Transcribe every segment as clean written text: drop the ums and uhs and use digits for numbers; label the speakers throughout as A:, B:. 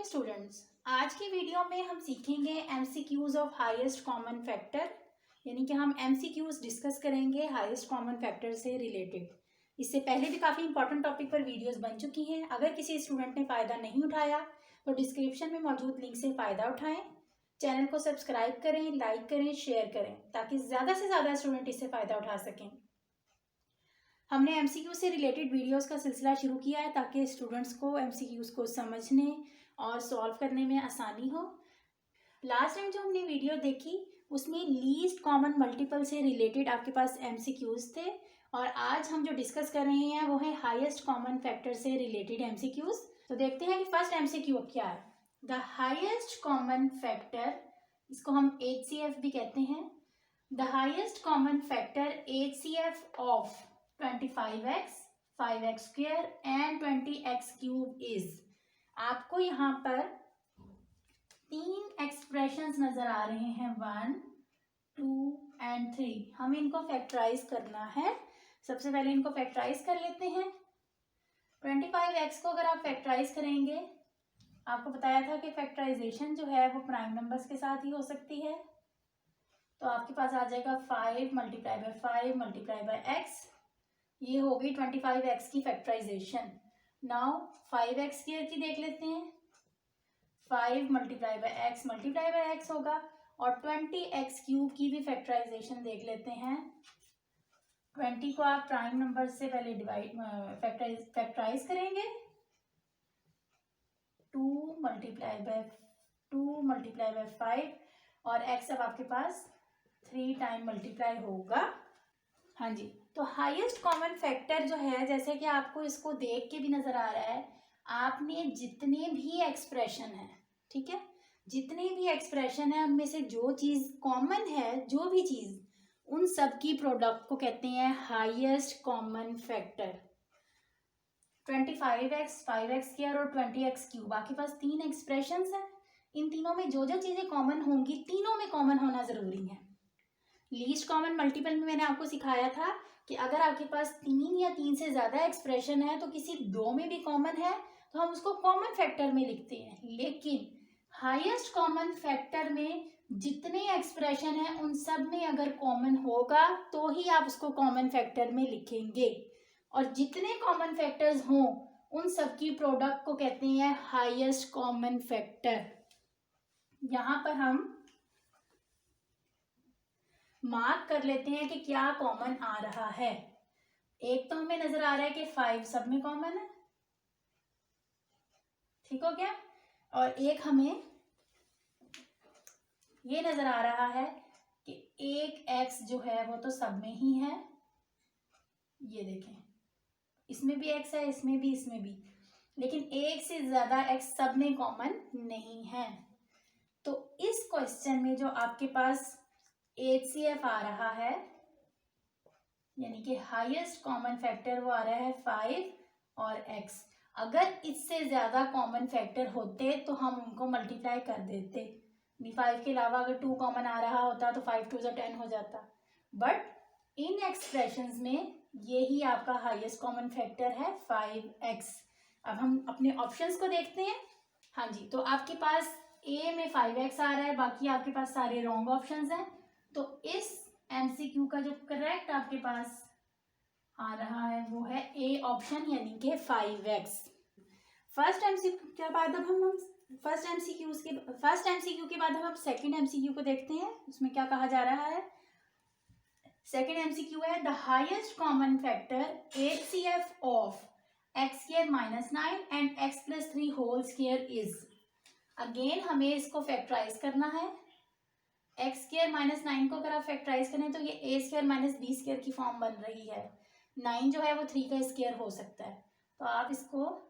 A: Students, आज की video में हम सीखेंगे MCQs of highest common factor, यानी कि हम एमसीक्यूज डिस्कस करेंगे हाईएस्ट कॉमन फैक्टर से रिलेटेड। इससे पहले भी काफ़ी इंपॉर्टेंट टॉपिक पर वीडियोस बन चुकी हैं। अगर किसी स्टूडेंट ने फ़ायदा नहीं उठाया तो डिस्क्रिप्शन में मौजूद लिंक से फ़ायदा उठाएं। चैनल को सब्सक्राइब करें, लाइक करें, शेयर करें ताकि ज़्यादा से ज़्यादा स्टूडेंट इससे फ़ायदा उठा सकें। हमने एमसीक्यू से रिलेटेड वीडियोस का सिलसिला शुरू किया है ताकि स्टूडेंट्स को एमसीक्यूज को समझने और सॉल्व करने में आसानी हो। लास्ट टाइम जो हमने वीडियो देखी उसमें लीस्ट कॉमन मल्टीपल से रिलेटेड आपके पास एमसीक्यूज थे, और आज हम जो डिस्कस कर रहे हैं वो है हाईएस्ट कॉमन फैक्टर से रिलेटेड एमसीक्यूज। तो देखते हैं कि फर्स्ट एमसीक्यू क्या है। द हाईएस्ट कॉमन फैक्टर, इसको हम एचसीएफ भी कहते हैं। The highest common factor HCF of 25x, 5x square and 20x cube is. आपको यहाँ पर तीन एक्सप्रेशंस नजर आ रहे हैं, 1, 2 एंड 3। हमें इनको फैक्टराइज करना है। सबसे पहले इनको फैक्टराइज कर लेते हैं। 25x को अगर आप फैक्टराइज करेंगे, आपको बताया था कि फैक्टराइजेशन जो है वो प्राइम नंबर्स के साथ ही हो सकती है। तो आपके पास आ जाएगा 5 multiply by 5 multiply by x। ये हो गई 25x की फैक्टराइजेशन। नाउ 5x स्क्वायर की देख लेते हैं। 5 multiply by x multiply by x होगा, और 20x क्यूब की भी फैक्टराइजेशन देख लेते हैं। 20 को आप प्राइम नंबर से पहले फैक्टराइज करेंगे। 2 मल्टीप्लाई बाय 5, और x अब आपके पास 3 टाइम मल्टीप्लाई होगा। हाँ जी, तो हाईएस्ट कॉमन फैक्टर जो है, जैसे कि आपको इसको देख के भी नजर आ रहा है, आपने जितने भी एक्सप्रेशन है, ठीक है, जितने भी एक्सप्रेशन है उनमें से जो चीज कॉमन है, जो भी चीज, उन सब की प्रोडक्ट को कहते हैं highest common factor. 25x, 5x square और 20x क्यूब, आपके पास तीन एक्सप्रेशंस हैं। इन तीनों में जो जो चीजें कॉमन होंगी, तीनों में कॉमन होना जरूरी है। लीस्ट कॉमन मल्टीपल में मैंने आपको सिखाया था कि अगर आपके पास 3 या 3 से ज्यादा एक्सप्रेशन है तो किसी दो में भी कॉमन है तो हम उसको कॉमन फैक्टर में लिखते हैं। लेकिन हाईएस्ट कॉमन फैक्टर में जितने एक्सप्रेशन है उन सब में अगर कॉमन होगा तो ही आप उसको कॉमन फैक्टर में लिखेंगे, और जितने कॉमन फैक्टर्स हों उन सब की प्रोडक्ट को कहते हैं हाईएस्ट कॉमन फैक्टर। यहां पर हम मार्क कर लेते हैं कि क्या कॉमन आ रहा है। एक तो हमें नजर आ रहा है कि 5 सब में कॉमन है, ठीक हो गया, और एक हमें ये नजर आ रहा है कि एक x जो है वो तो सब में ही है। ये देखें, इसमें भी x है, इसमें भी, इसमें भी, लेकिन एक से ज्यादा x सब में कॉमन नहीं है। तो इस क्वेश्चन में जो आपके पास HCF आ रहा है, यानी कि हाईएस्ट कॉमन फैक्टर, वो आ रहा है 5 और x। अगर इससे ज्यादा कॉमन फैक्टर होते तो हम उनको मल्टीप्लाई कर देते। 5 के अलावा अगर 2 कॉमन आ रहा होता तो 5 2 10 हो जाता, बट इन एक्सप्रेशंस में यही आपका हाईएस्ट कॉमन फैक्टर है 5x। अब हम अपने ऑप्शंस को देखते हैं। हाँ जी, तो आपके पास A में 5x आ रहा है, बाकी आपके पास सारे रॉन्ग ऑप्शंस हैं। तो इस एमसीक्यू का जो करेक्ट आपके पास आ रहा है वो है ए ऑप्शन, यानी कि 5x। फर्स्ट एमसीक्यू के बाद अब हम फर्स्ट एमसीक्यू के बाद हम सेकंड एमसीक्यू को देखते हैं। उसमें क्या कहा जा रहा है। सेकंड एमसीक्यू है the highest common factor HCF of x square minus 9 and x plus 3 whole square is. Again हमें इसको फैक्टराइज करना है। x स्क्वायर माइनस 9 को अगर आप फैक्टराइज करें तो ये a square minus b square की फॉर्म बन रही है। 9 जो है वो 3 का स्क्वायर हो सकता है, तो आप इसको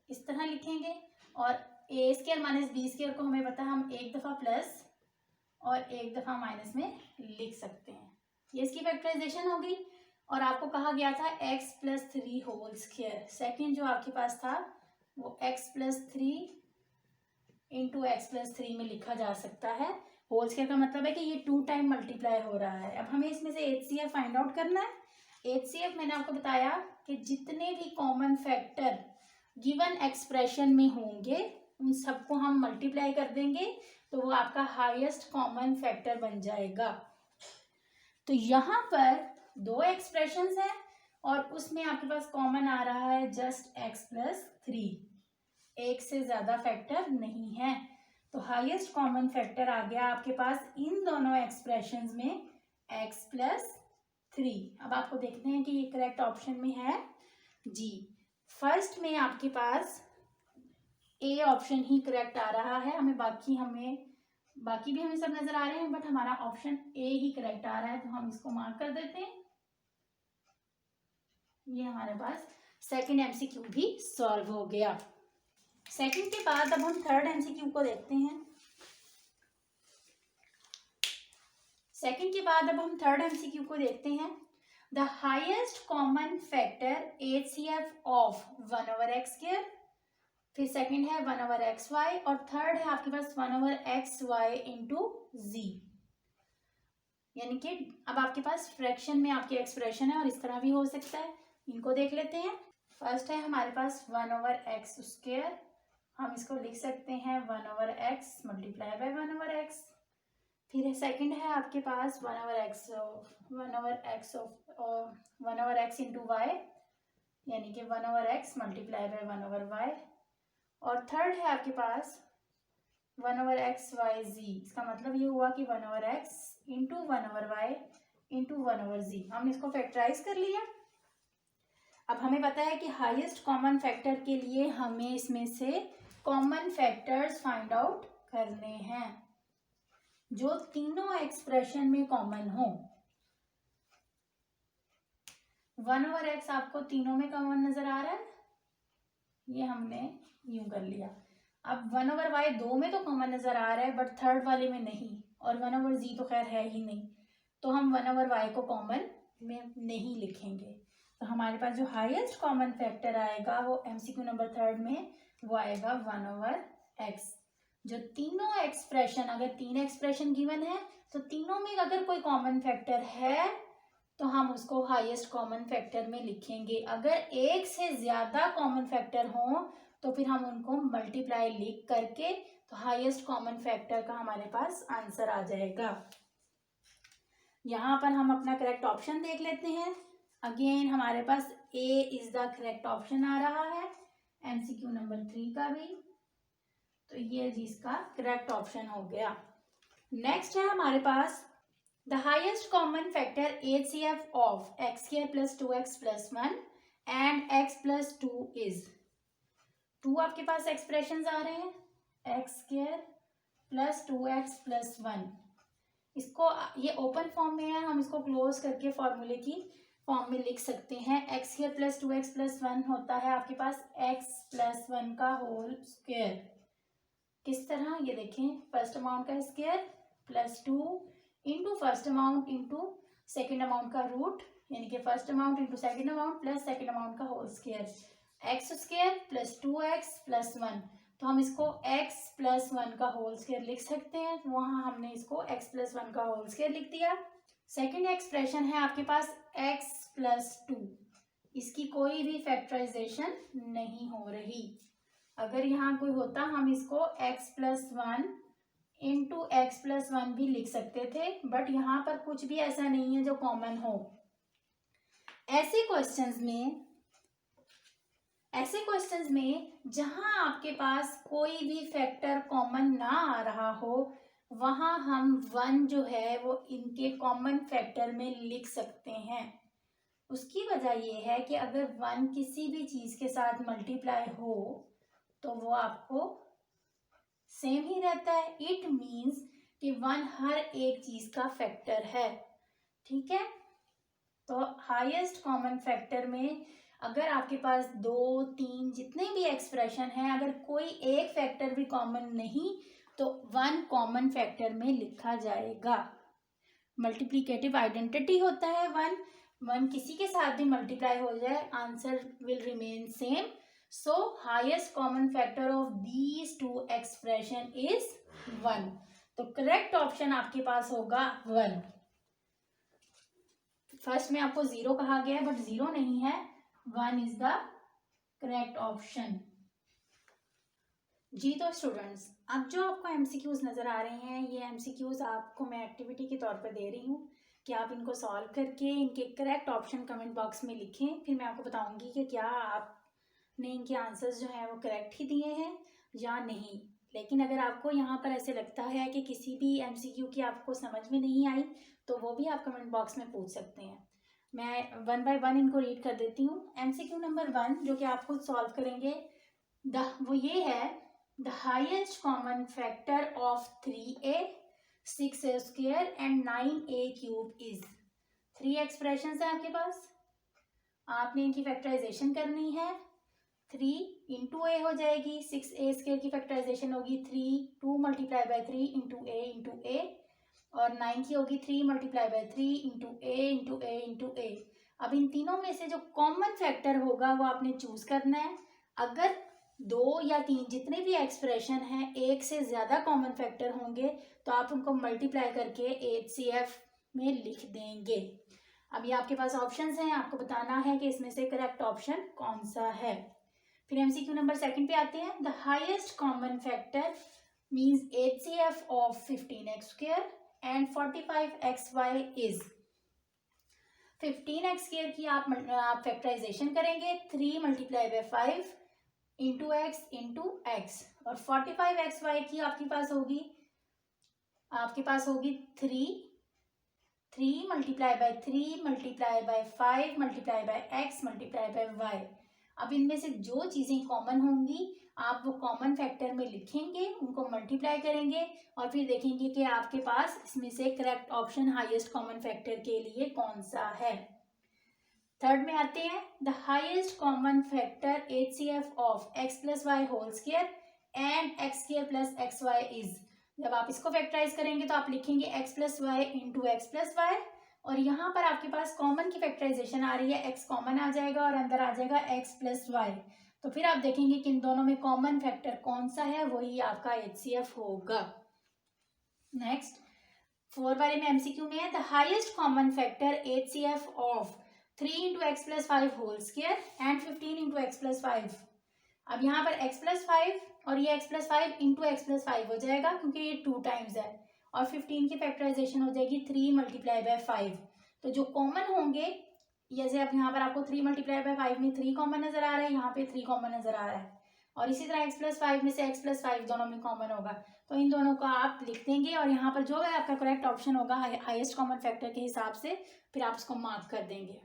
A: इस तरह लिखेंगे, और a square minus b square को हमें पता है हम एक दफ़ा प्लस और एक दफ़ा माइनस में लिख सकते हैं। ये इसकी फैक्टराइजेशन हो गई, और आपको कहा गया था x plus 3 whole square. Second जो आपके पास था वो x plus 3 into x plus 3 में लिखा जा सकता है। होल स्क्वायर का मतलब है कि ये 2 टाइम मल्टीप्लाई हो रहा है। अब हमें इसमें से HCF फाइंड आउट करना है। HCF मैंने आपको बताया कि जितने भी कॉमन फैक्टर गिवन एक्सप्रेशन में होंगे उन सबको हम मल्टीप्लाई कर देंगे तो वो आपका हाईएस्ट कॉमन फैक्टर बन जाएगा। तो यहाँ पर दो एक्सप्रेशंस हैं और उसमें आपके पास कॉमन आ रहा है जस्ट x+3, एक से ज्यादा फैक्टर नहीं है। तो हाईएस्ट कॉमन फैक्टर आ गया आपके पास इन दोनों एक्सप्रेशंस में x+3। अब आपको देखते हैं कि ये करेक्ट ऑप्शन में है जी। फर्स्ट में आपके पास ए ऑप्शन ही करेक्ट आ रहा है, बाकी भी हमें सब नजर आ रहे हैं बट हमारा ऑप्शन ए ही करेक्ट आ रहा है, तो हम इसको मार्क कर देते हैं। ये हमारे पास सेकंड एमसीक्यू भी सॉल्व हो गया। सेकंड के बाद अब हम थर्ड एमसीक्यू को देखते हैं। सेकंड के बाद अब हम थर्ड एमसीक्यू को देखते हैं। The highest common factor HCF of 1/x², फिर सेकंड है 1/xy और थर्ड है आपके पास 1/xy इंटू z। यानी कि अब आपके पास फ्रैक्शन में आपकी एक्सप्रेशन है और इस तरह भी हो सकता है। इनको देख लेते हैं। फर्स्ट है हमारे पास 1/x², हम इसको लिख सकते हैं 1/x मल्टीप्लाई बाय 1/x। फिर सेकंड है आपके पास 1/x इंटू y, यानी कि 1/x मल्टीप्लाई बाय 1/y। और थर्ड है आपके पास 1/xyz, इसका मतलब ये हुआ कि 1/x into 1/y into 1/z। हमने इसको फैक्टराइज कर लिया। अब हमें पता है कि हाईएस्ट कॉमन फैक्टर के लिए हमें इसमें से कॉमन फैक्टर्स फाइंड आउट करने हैं जो तीनों एक्सप्रेशन में कॉमन हो। 1/x आपको तीनों में कॉमन नजर आ रहा है, ये हमने यूं कर लिया। अब 1/y दो में तो कॉमन नजर आ रहा है बट थर्ड वाले में नहीं, और 1/z तो खैर है ही नहीं, तो हम 1/y को कॉमन में नहीं लिखेंगे। तो हमारे पास जो हाईएस्ट कॉमन फैक्टर आएगा वो एमसीक्यू नंबर थर्ड में वो आएगा 1/x। जो तीनों एक्सप्रेशन, अगर तीन एक्सप्रेशन गिवन है तो तीनों में अगर कोई कॉमन फैक्टर है तो हम उसको हाईएस्ट कॉमन फैक्टर में लिखेंगे। अगर एक से ज्यादा कॉमन फैक्टर हो तो फिर हम उनको मल्टीप्लाई लिख करके तो हाईएस्ट कॉमन फैक्टर का हमारे पास आंसर आ जाएगा। यहाँ पर हम अपना करेक्ट ऑप्शन देख लेते हैं। अगेन हमारे पास ए इज द करेक्ट ऑप्शन आ रहा है एमसीक्यू नंबर 3 का भी, तो ये जिसका करेक्ट ऑप्शन हो गया। नेक्स्ट है हमारे पास the highest common factor HCF of x² + 2x + 1 and x + 2 is. 2 आपके पास एक्सप्रेशन आ रहे हैं, x² + 2x + 1। इसको ये ओपन फॉर्म में है, हम इसको क्लोज करके फॉर्मूले की फॉर्म में लिख सकते हैं। x² + 2x + 1 होता है आपके पास x + 1 का होल स्क्वायर। किस तरह, ये देखें, फर्स्ट अमाउंट का square plus 2 into first amount into second amount का रूट, यानी कि first amount into second amount plus second amount का होल स्क्वायर, x² + 2x + 1। तो हम इसको x + 1 का होल स्क्वायर लिख सकते हैं, तो वहां हमने इसको x + 1 का होल स्क्वायर लिख दिया। सेकेंड एक्सप्रेशन है आपके पास x + 2, इसकी कोई भी फैक्टराइजेशन नहीं हो रही। अगर यहाँ कोई होता हम इसको x + 1 इंटू x + 1 भी लिख सकते थे, बट यहाँ पर कुछ भी ऐसा नहीं है जो कॉमन हो। ऐसे क्वेश्चंस में जहां आपके पास कोई भी फैक्टर कॉमन ना आ रहा हो वहां हम 1 जो है वो इनके कॉमन फैक्टर में लिख सकते हैं। उसकी वजह यह है कि अगर 1 किसी भी चीज के साथ मल्टीप्लाई हो तो वो आपको सेम ही रहता है। इट मीन्स कि 1 हर एक चीज का फैक्टर है, ठीक है। तो हाईएस्ट कॉमन फैक्टर में अगर आपके पास 2, 3 जितने भी एक्सप्रेशन हैं, अगर कोई एक फैक्टर भी कॉमन नहीं तो 1 कॉमन फैक्टर में लिखा जाएगा। मल्टीप्लिकेटिव आइडेंटिटी होता है 1 किसी के साथ भी मल्टीप्लाई हो जाए answer will remain same. So highest common factor of these 2 expression is 1। तो करेक्ट ऑप्शन आपके पास होगा 1। फर्स्ट में आपको 0 कहा गया है बट 0 नहीं है, 1 इज द करेक्ट ऑप्शन। जी तो स्टूडेंट्स, अब जो आपको एमसीक्यूज नज़र आ रहे हैं, ये एमसीक्यूज आपको मैं एक्टिविटी के तौर पर दे रही हूँ कि आप इनको सॉल्व करके इनके करेक्ट ऑप्शन कमेंट बॉक्स में लिखें। फिर मैं आपको बताऊंगी कि क्या आपने इनके आंसर्स जो हैं वो करेक्ट ही दिए हैं या नहीं। लेकिन अगर आपको यहाँ पर ऐसे लगता है कि किसी भी एमसीक्यू की आपको समझ में नहीं आई, तो वो भी आप कमेंट बॉक्स में पूछ सकते हैं। मैं वन बाय वन इनको रीड कर देती हूँ। एमसीक्यू नंबर 1 जो कि आप खुद सॉल्व करेंगे, वो ये है, the highest common factor of 3a, 6a square and 9a cube is. 3 expression है आपके पास, आपने इनकी फैक्टराइजेशन करनी है। 3 इंटू ए हो जाएगी, 6a स्क्वेयर की फैक्टराइजेशन होगी 3, 2 मल्टीप्लाई बाई 3 इंटू ए, और 9 की होगी 3 मल्टीप्लाई बाई 3 इंटू ए। अब इन तीनों में से जो कॉमन फैक्टर होगा वो आपने चूज करना है। अगर 2 या 3 जितने भी एक्सप्रेशन हैं एक से ज़्यादा कॉमन फैक्टर होंगे तो आप उनको मल्टीप्लाई करके HCF में लिख देंगे। अब ये आपके पास ऑप्शंस हैं, आपको बताना है कि इसमें से करेक्ट ऑप्शन कौन सा है। फिर MCQ नंबर 2 पे आते हैं। The highest common factor means HCF of 15x square and 45xy is. 15x square की आप फैक्टराइजेशन करेंगे, 3 मल्टीप्लाई बाई 5 इंटू एक्स, और 45xy की आपके पास होगी 3 multiply by 3 multiply by 5 multiply by x multiply by y। अब इनमें से जो चीज़ें कॉमन होंगी आप वो कॉमन फैक्टर में लिखेंगे, उनको मल्टीप्लाई करेंगे और फिर देखेंगे कि आपके पास इसमें से correct option highest common factor के लिए कौन सा है। थर्ड में आते हैं। The highest common factor HCF of x plus y whole square and x square plus x y is. जब आप इसको फैक्टराइज करेंगे तो आप लिखेंगे x plus y into x plus y, और यहाँ पर आपके पास कॉमन की फैक्टराइजेशन आ रही है, x कॉमन आ जाएगा और अंदर आ जाएगा x प्लस वाई। तो फिर आप देखेंगे कि इन दोनों में कॉमन फैक्टर कौन सा है, वही आपका HCF होगा। नेक्स्ट 4 वाले में MCQ में है, the highest common factor HCF of 3 into x plus 5 whole square and 15 into x plus 5। अब यहाँ पर x प्लस 5 और ये x plus 5 into x plus 5 हो जाएगा क्योंकि ये 2 टाइम्स है, और 15 की फैक्टराइजेशन हो जाएगी 3 मल्टीप्लाई बाय 5। तो जो कॉमन होंगे, जैसे अब यहाँ पर आपको 3 मल्टीप्लाई बाय 5 में 3 कॉमन नजर आ रहा है, यहाँ पे 3 कॉमन नजर आ रहा है, और इसी तरह x प्लस 5 में से x प्लस 5 दोनों में कॉमन होगा। तो इन दोनों को आप लिख देंगे और यहाँ पर जो है आपका करेक्ट ऑप्शन होगा हाईएस्ट कॉमन फैक्टर के हिसाब से, फिर आप उसको मार्क कर देंगे।